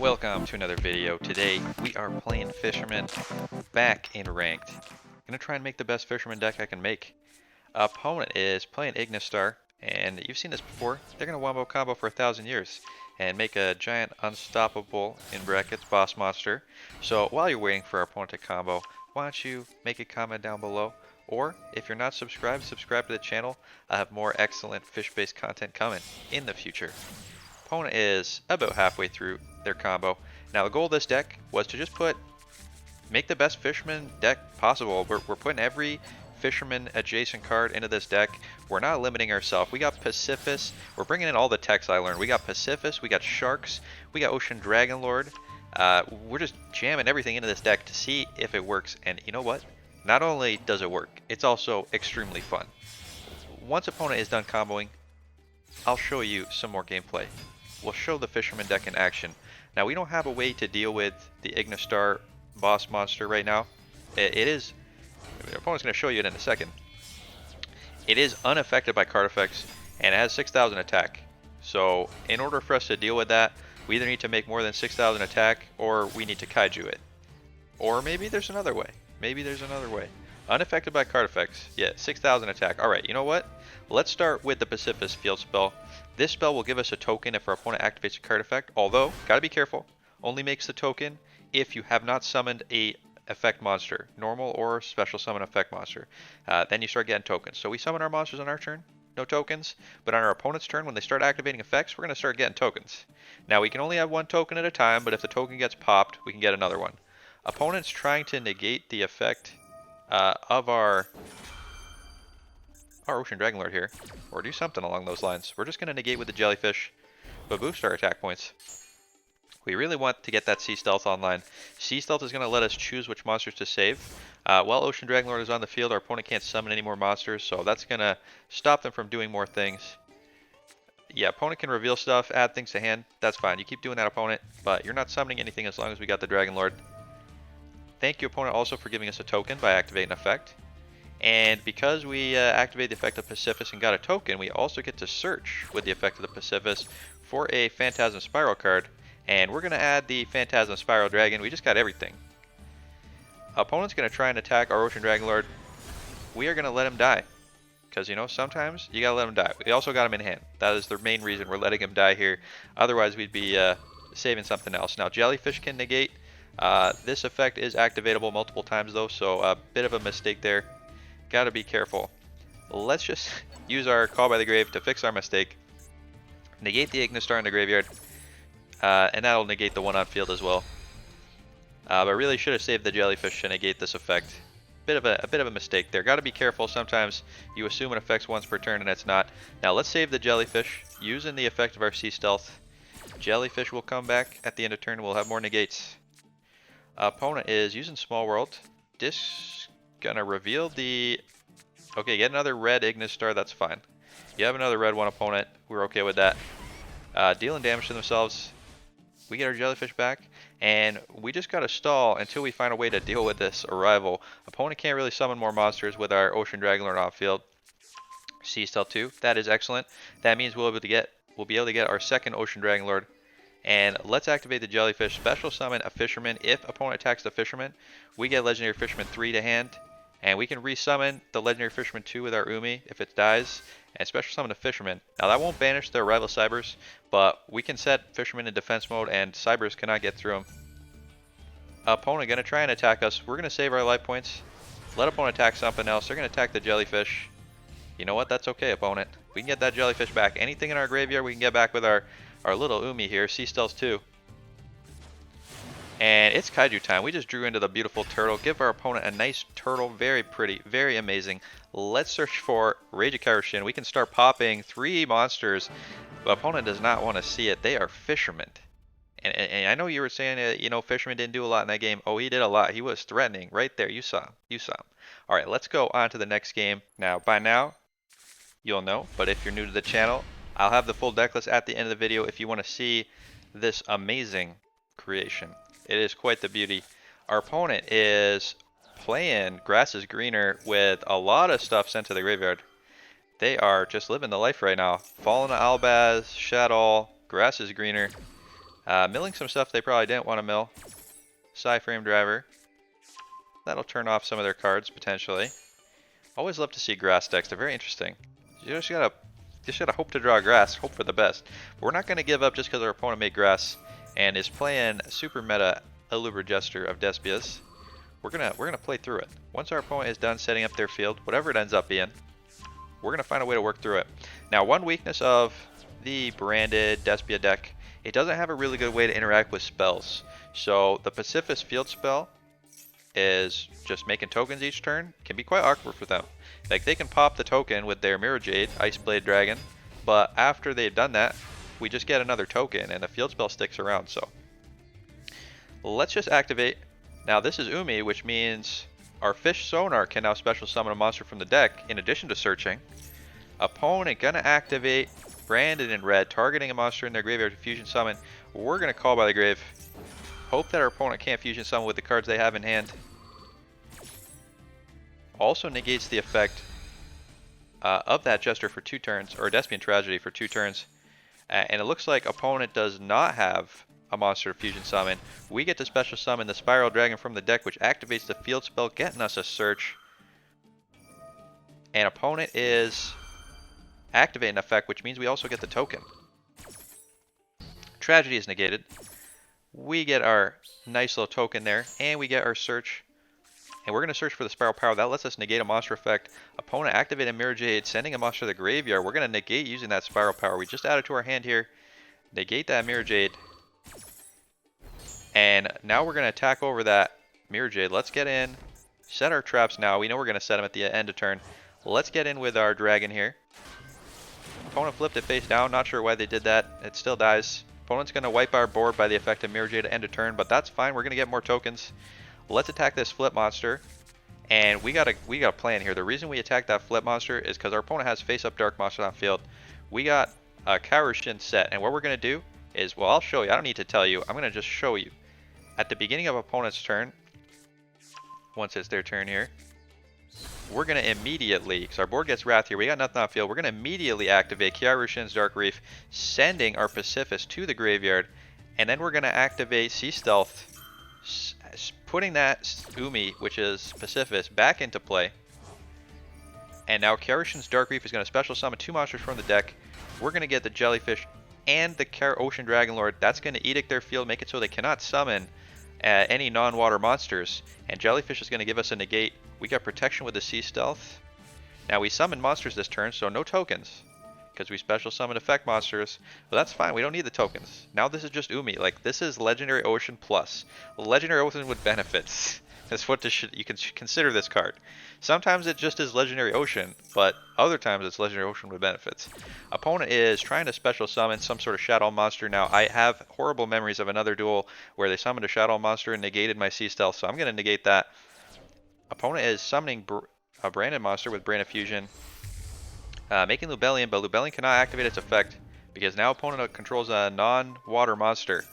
Welcome to another video. Today we are playing Fisherman back in ranked. Gonna try and make the best Fisherman deck I can make. Opponent is playing Ignistar, and you've seen this before. They're gonna wombo combo for 1,000 years and make a giant unstoppable, in brackets, boss monster. So while you're waiting for our opponent to combo, why don't you make a comment down below? Or if you're not subscribed, subscribe to the channel. I have more excellent fish-based content coming in the future. Opponent is about halfway through their combo. Now the goal of this deck was to just make the best Fisherman deck possible. We're putting every Fisherman adjacent card into this deck. We're not limiting ourselves. We got Pacifist. We're bringing in all the techs I learned. We got Pacifist, we got Sharks, we got Ocean Dragon Lord. We're just jamming everything into this deck to see if it works. And you know what? Not only does it work, it's also extremely fun. Once opponent is done comboing, I'll show you some more gameplay. We'll show the Fisherman deck in action. Now we don't have a way to deal with the Ignistar boss monster right now. It is, the opponent's going to show you it in a second. It is unaffected by card effects and it has 6,000 attack. So in order for us to deal with that, we either need to make more than 6,000 attack or we need to kaiju it. Or maybe there's another way. Unaffected by card effects. Yeah, 6,000 attack. Alright, you know what? Let's start with the Pacifist field spell. This spell will give us a token if our opponent activates a card effect, although, gotta be careful, only makes the token if you have not summoned a effect monster, normal or special summon effect monster. Then you start getting tokens. So we summon our monsters on our turn, no tokens, but on our opponent's turn, when they start activating effects, we're gonna start getting tokens. Now we can only have one token at a time, but if the token gets popped, we can get another one. Opponent's trying to negate the effect of our Ocean Dragon Lord here, or do something along those lines. We're just going to negate with the Jellyfish, but boost our attack points. We really want to get that Sea Stealth online. Sea Stealth is going to let us choose which monsters to save. While Ocean Dragon Lord is on the field, our opponent can't summon any more monsters, so that's going to stop them from doing more things. Yeah, opponent can reveal stuff, add things to hand. That's fine. You keep doing that, opponent, but you're not summoning anything as long as we got the Dragon Lord. Thank you, opponent, also for giving us a token by activating effect. And because we activate the effect of Pacifist and got a token, we also get to search with the effect of the Pacifist for a Phantasm Spiral card. And we're going to add the Phantasm Spiral Dragon. We just got everything. Opponent's going to try and attack our Ocean Dragon Lord. We are going to let him die. Because, you know, sometimes you got to let him die. We also got him in hand. That is the main reason we're letting him die here. Otherwise, we'd be saving something else. Now, Jellyfish can negate. This effect is activatable multiple times, though, so a bit of a mistake there. Gotta be careful. Let's just use our Call by the Grave to fix our mistake. Negate the Ignistar in the graveyard. And that'll negate the one on field as well. But really should have saved the Jellyfish to negate this effect. A bit of a mistake there. Gotta be careful. Sometimes you assume it affects once per turn and it's not. Now let's save the Jellyfish using the effect of our Sea Stealth. Jellyfish will come back at the end of turn. We'll have more negates. Opponent is using Small World. This gonna reveal the... Okay, get another red Ignistar, that's fine. You have another red one, opponent. We're okay with that. Dealing damage to themselves. We get our Jellyfish back. And we just gotta stall until we find a way to deal with this arrival. Opponent can't really summon more monsters with our Ocean Dragon Lord off field. Sea Stealth 2. That is excellent. That means we'll be able to get our second Ocean Dragon Lord. And let's activate the Jellyfish. Special summon a Fisherman. If opponent attacks the Fisherman, we get Legendary Fisherman 3 to hand. And we can resummon the Legendary Fisherman 2 with our Umi if it dies. And special summon a Fisherman. Now that won't banish the rival Cybers, but we can set Fisherman in defense mode and Cybers cannot get through him. Opponent gonna try and attack us. We're gonna save our life points. Let opponent attack something else. They're gonna attack the Jellyfish. You know what? That's okay, opponent. We can get that Jellyfish back. Anything in our graveyard we can get back with our little Umi here, Sea Stealth 2. And it's Kaiju time. We just drew into the beautiful turtle. Give our opponent a nice turtle. Very pretty. Very amazing. Let's search for Rage of Kaioshin. We can start popping 3 monsters. The opponent does not want to see it. They are Fishermen. And I know you were saying, you know, Fisherman didn't do a lot in that game. Oh, he did a lot. He was threatening right there. You saw him. You saw him. All right, let's go on to the next game. Now, by now, you'll know. But if you're new to the channel, I'll have the full deck list at the end of the video if you want to see this amazing creation. It is quite the beauty. Our opponent is playing Grass is Greener with a lot of stuff sent to the graveyard. They are just living the life right now. Fallen Albaz, Shadow, grass is greener. Milling some stuff they probably didn't want to mill. Frame Driver. That'll turn off some of their cards, potentially. Always love to see grass decks. They're very interesting. You just gotta hope to draw grass, hope for the best. But we're not gonna give up just because our opponent made grass and is playing super meta Elubra Jester of Despias. We're gonna play through it. Once our opponent is done setting up their field, whatever it ends up being, we're gonna find a way to work through it. Now, one weakness of the branded Despia deck, it doesn't have a really good way to interact with spells. So the Pacifist field spell is just making tokens each turn. Can be quite awkward for them. Like, they can pop the token with their Mirror Jade, Ice Blade Dragon, but after they've done that, we just get another token and the field spell sticks around. So let's just activate. Now this is Umi, which means our Fish Sonar can now special summon a monster from the deck in addition to searching. Opponent gonna activate branded in red, targeting a monster in their graveyard to fusion summon. We're gonna call by the grave. Hope that our opponent can't fusion summon with the cards they have in hand. Also negates the effect of that Jester for 2 turns, or Despian Tragedy for 2 turns. And it looks like opponent does not have a monster to fusion summon. We get to special summon the Spiral Dragon from the deck, which activates the field spell, getting us a search. And opponent is activating effect, which means we also get the token. Tragedy is negated. We get our nice little token there, and we get our search. And we're going to search for the Spiral Power. That lets us negate a monster effect. Opponent activating Mirror Jade, sending a monster to the graveyard. We're going to negate using that Spiral Power. We just added to our hand here. Negate that Mirror Jade. And now we're going to attack over that Mirror Jade. Let's get in. Set our traps now. We know we're going to set them at the end of turn. Let's get in with our dragon here. Opponent flipped it face down. Not sure why they did that. It still dies. Opponent's going to wipe our board by the effect of Mirror Jade at end of turn, but that's fine. We're going to get more tokens. Let's attack this flip monster. And we got a plan here. The reason we attack that flip monster is because our opponent has face-up dark monster on field. We got a Kairyu set, and what we're going to do is, well, I'll show you. I don't need to tell you. I'm going to just show you. At the beginning of opponent's turn, once it's their turn here, we're going to immediately, because our board gets Wrath here, we got nothing on field, we're going to immediately activate Kairyu Dark Reef, sending our Pacifist to the graveyard, and then we're going to activate Sea Stealth, putting that Umi, which is Pacifist, back into play. And now Kairyu Dark Reef is going to special summon 2 monsters from the deck. We're going to get the Jellyfish and the Ocean Dragon Lord. That's going to edict their field, make it so they cannot summon any non-water monsters. And Jellyfish is going to give us a negate. We got protection with the Sea Stealth. Now we summon monsters this turn, so no tokens, because we special summon effect monsters. Well, that's fine. We don't need the tokens. Now this is just Umi. Like, this is Legendary Ocean plus. Legendary Ocean with benefits. That's what this you can consider this card. Sometimes it just is Legendary Ocean, but other times it's Legendary Ocean with benefits. Opponent is trying to special summon some sort of Shadow monster. Now, I have horrible memories of another duel where they summoned a Shadow monster and negated my Sea Stealth, so I'm going to negate that. Opponent is summoning a Branded monster with Branded Fusion, making Lubellion, but Lubellion cannot activate its effect because now opponent controls a non-water monster.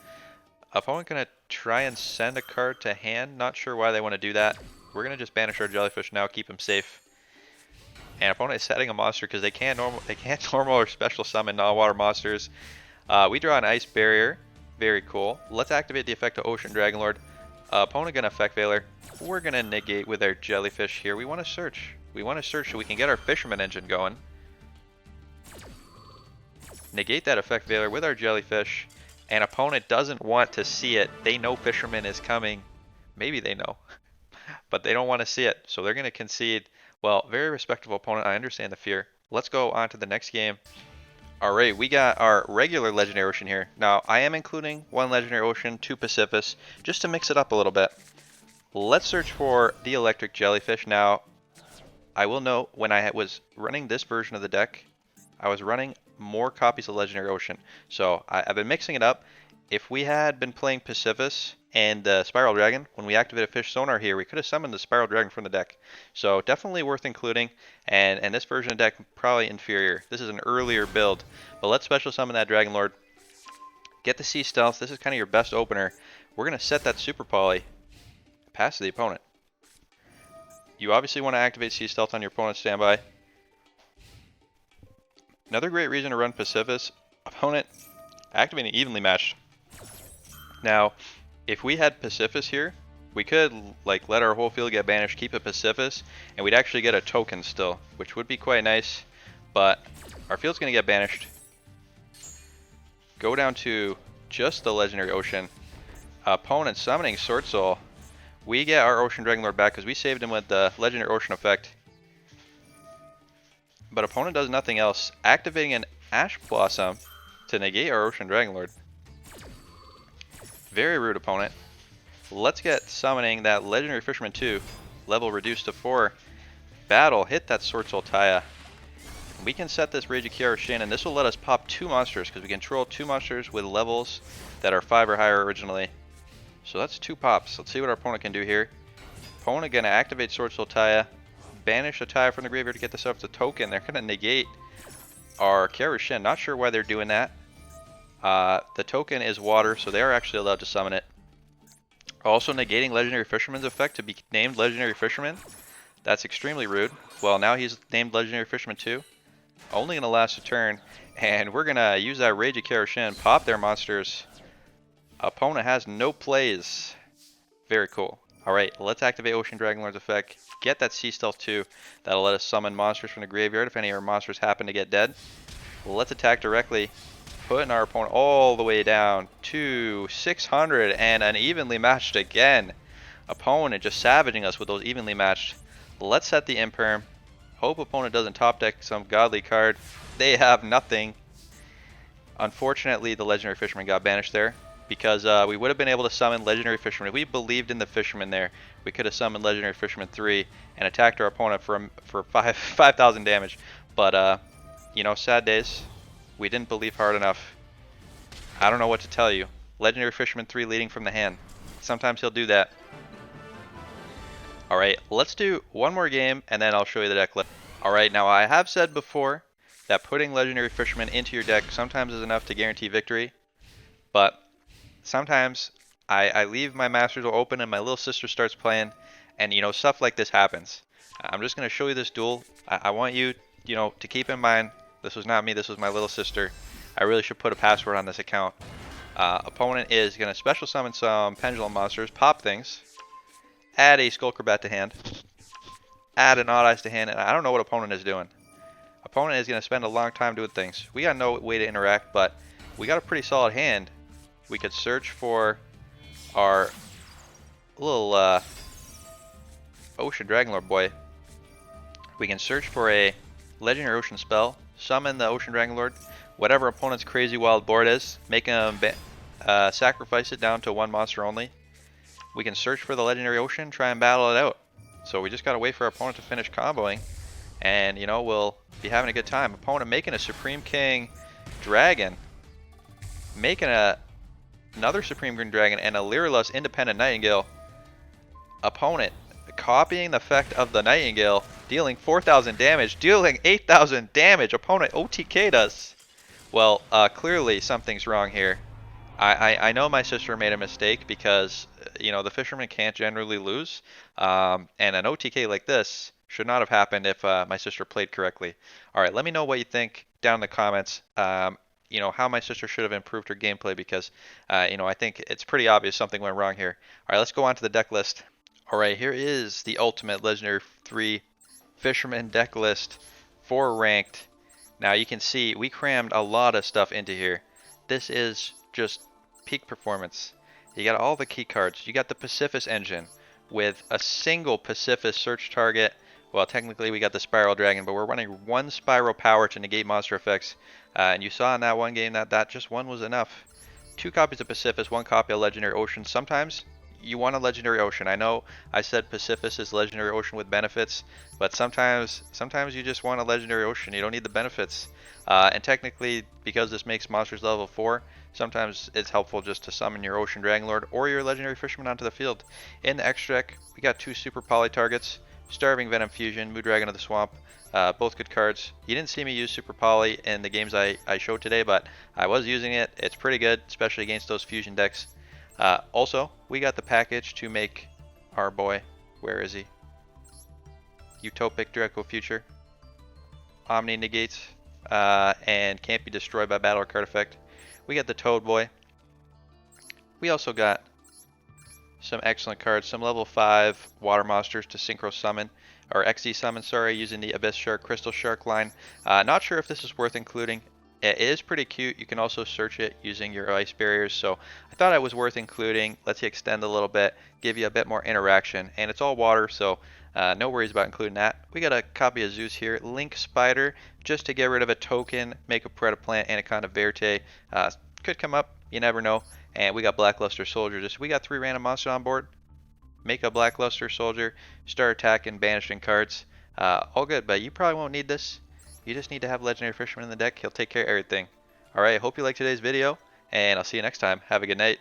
Opponent going to try and send a card to hand. Not sure why they want to do that. We're going to just banish our Jellyfish now, keep him safe. And opponent is setting a monster because they can't normal or special summon non-water monsters. We draw an Ice Barrier. Very cool. Let's activate the effect of Ocean Dragon Lord. Opponent going to Effect Veiler. We're going to negate with our Jellyfish here. We want to search. We want to search so we can get our Fisherman engine going. Negate that Effect Veiler with our Jellyfish. And opponent doesn't want to see it. They know Fisherman is coming. Maybe they know. But they don't want to see it. So they're going to concede. Well, very respectable opponent. I understand the fear. Let's go on to the next game. Alright, we got our regular Legendary Ocean here. Now, I am including 1 Legendary Ocean, 2 Pacifist, just to mix it up a little bit. Let's search for the Electric Jellyfish. Now, I will note, when I was running this version of the deck, I was running more copies of Legendary Ocean. So, I've been mixing it up. If we had been playing Pacifist and the Spiral Dragon, when we activated Fish Sonar here, we could have summoned the Spiral Dragon from the deck. So definitely worth including, and this version of deck probably inferior. This is an earlier build, but let's special summon that Dragon Lord. Get the Sea Stealth. This is kind of your best opener. We're going to set that Super Poly, pass to the opponent. You obviously want to activate Sea Stealth on your opponent's standby. Another great reason to run Pacifist, opponent activating evenly matched. Now, if we had Pacifist here, we could like let our whole field get banished, keep a Pacifist, and we'd actually get a token still, which would be quite nice. But our field's gonna get banished. Go down to just the Legendary Ocean. Opponent summoning Sword Soul. We get our Ocean Dragon Lord back because we saved him with the Legendary Ocean effect. But opponent does nothing else, activating an Ash Blossom to negate our Ocean Dragon Lord. Very rude, opponent. Let's get summoning that Legendary Fisherman 2, level reduced to 4. Battle, hit that Sword Soul Taya. We can set this Rage of Kiara Shin, and this will let us pop 2 monsters because we control 2 monsters with levels that are 5 or higher originally. So that's 2 pops. Let's see what our opponent can do here. Opponent gonna activate Sword Soul Taya, banish a Taya from the graveyard to get this up to token. They're gonna negate our Kiara Shin. Not sure why they're doing that. The token is water, so they are actually allowed to summon it. Also negating Legendary Fisherman's effect to be named Legendary Fisherman. That's extremely rude. Well, now he's named Legendary Fisherman 2. Only gonna last a turn, and we're gonna use that Rage of Kiara Shin, pop their monsters. Opponent has no plays. Very cool. Alright, let's activate Ocean Dragon Lord's effect. Get that Sea Stealth 2. That'll let us summon monsters from the graveyard if any of our monsters happen to get dead. Let's attack directly. Putting our opponent all the way down to 600 and unevenly matched again. Opponent just savaging us with those evenly matched. Let's set the Imperm. Hope opponent doesn't top deck some godly card. They have nothing. Unfortunately, the Legendary Fisherman got banished there because we would have been able to summon Legendary Fisherman. If we believed in the Fisherman there, we could have summoned Legendary Fisherman 3 and attacked our opponent for 5,000 damage. But, you know, sad days. We didn't believe hard enough. I don't know what to tell you. Legendary Fisherman 3 leading from the hand. Sometimes he'll do that. Alright, let's do one more game and then I'll show you the deck list. Alright, now I have said before that putting Legendary Fisherman into your deck sometimes is enough to guarantee victory. But sometimes I leave my Master Duel open and my little sister starts playing and, you know, stuff like this happens. I'm just going to show you this duel. I want you, you know, to keep in mind this was not me, this was my little sister. I really should put a password on this account. Opponent is going to special summon some Pendulum monsters, pop things, add a Skullcrobat to hand, add an Odd Eyes to hand, and I don't know what opponent is doing. Opponent is going to spend a long time doing things. We got no way to interact, but we got a pretty solid hand. We could search for our little Ocean Dragonlord boy. We can search for a Legendary Ocean spell, summon the Ocean Dragonlord, whatever opponent's crazy wild board is, make him sacrifice it down to 1 monster only. We can search for the Legendary Ocean, try and battle it out. So we just gotta wait for our opponent to finish comboing, and you know, we'll be having a good time. Opponent making a Supreme King Dragon, making another Supreme King Dragon, and a Lyralus Independent Nightingale. Opponent copying the effect of the Nightingale, dealing 4,000 damage, dealing 8,000 damage. Opponent OTK'd us. Well, clearly something's wrong here. I know my sister made a mistake because, you know, the Fisherman can't generally lose. And an OTK like this should not have happened if my sister played correctly. Alright, let me know what you think down in the comments. You know, how my sister should have improved her gameplay because, you know, I think it's pretty obvious something went wrong here. Alright, let's go on to the deck list. Alright, here is the ultimate Legendary 3 Fisherman deck list, 4 ranked. Now you can see we crammed a lot of stuff into here. This is just peak performance. You got all the key cards. You got the Pacifist engine with a single Pacifist search target. Well, technically we got the Spiral Dragon, but we're running 1 Spiral Power to negate monster effects. And you saw in that one game that just one was enough. 2 copies of Pacifist, 1 copy of Legendary Ocean. Sometimes you want a Legendary Ocean. I know I said Pacifist is Legendary Ocean with benefits, but sometimes you just want a Legendary Ocean. You don't need the benefits. And technically, because this makes monsters level 4, sometimes it's helpful just to summon your Ocean Dragonlord or your Legendary Fisherman onto the field. In the extra deck, we got 2 Super Poly targets, Starving Venom Fusion, Mood Dragon of the Swamp, both good cards. You didn't see me use Super Poly in the games I showed today, but I was using it. It's pretty good, especially against those fusion decks. Also, we got the package to make our boy, where is he? Utopic Draco Future. Omni negates. and can't be destroyed by battle or card effect. We got the Toad Boy. We also got some excellent cards, some level 5 water monsters to synchro summon, or XD summon, sorry, using the Abyss Shark, Crystal Shark line. Not sure if this is worth including. It is pretty cute. You can also search it using your ice barriers, so I thought it was worth including. Lets you extend a little bit, give you a bit more interaction, and it's all water, so no worries about including that. We got a copy of Zeus here, Link Spider, just to get rid of a token, make a Predaplant, Anaconda Verte. Could come up, you never know. And we got Blackluster Soldier. Just we got 3 random monsters on board. Make a Blackluster Soldier, start attacking, banishing cards. All good, but you probably won't need this. You just need to have Legendary Fisherman in the deck. He'll take care of everything. Alright, hope you liked today's video, and I'll see you next time. Have a good night.